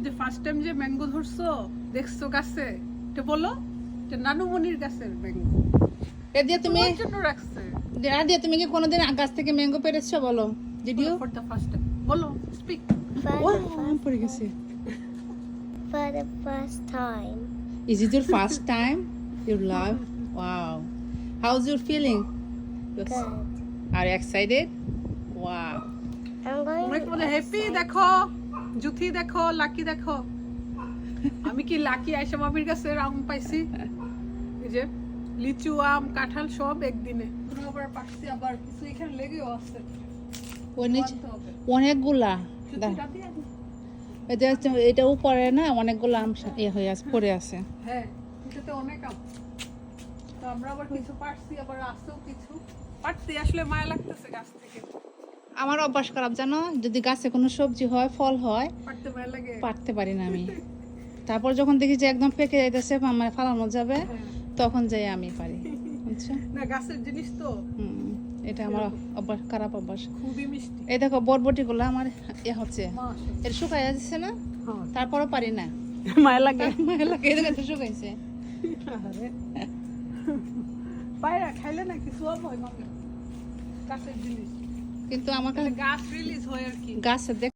যে first time যে mango ধরছো দেখছো গাছে, এটা বলো যে নানুমনির গাছের ম্যাঙ্গো। এ দিয়ে তুমি তোমার জন্য রাখছে। দিয়ে তুমি কি কোনোদিন গাছ থেকে ম্যাঙ্গো পেরেছো? বলো video. For the first time বলো, স্পিক। আমি পড়ে গেছি। For the first time. Is it your first time? Your life? Wow. How's your feeling? Good. Are you excited? Wow. I'm going তোমরা কি বলে হ্যাপি দেখো, জুথি দেখো, লাকি দেখো। আমি কি লাকি আয়শা মামির কাছে আম পাইছি, এই যে লিচু আম কাঁঠাল সব একদিনে। তুমি আবার পাকছি, আবার কিছু এখানে লেগেও আছে। অনেকগুলা জুথিটা দিয়ে দিই। এটা উপরে না অনেকগুলো আম হয়ে আছে, পড়ে আছে। হ্যাঁ, এটাতে অনেক আম। তো আমরা আবার কিছু পারছি, আবার আছেও কিছু। পারতে আসলে মায়া লাগতেছে গাছ থেকে। আমার অভ্যাস খারাপ জানো, যদি গাছে কোনো সবজি হয়, ফল হয়, পারতে মায়া লাগে। পারতে পারি না আমি। তারপর যখন দেখি যে একদম পেকে যাইতেছে, মানে ফালানো যাবে, হ্যাঁ। তখন যাই আমি পারি, বুঝছো? না, গাছের জিনিস তো এটা আমার অভ্যাস, খারাপ অভ্যাস। খুবই মিষ্টি। এই দেখো বরবটি গুলো আমার হচ্ছে, মাশাআল্লাহ। এটা শুকাই যাচ্ছে না, হ্যাঁ, তারপরও পারি না। মায়া লাগে। মায়া লাগে, এই দেখো শুকাইছে। আরে পায়রা খাইলে না কিছু হয় মাকে, গাছের জিনিস কিন্তু আমার কাছে গাছ রিলিজ হয় আর কি। গাছে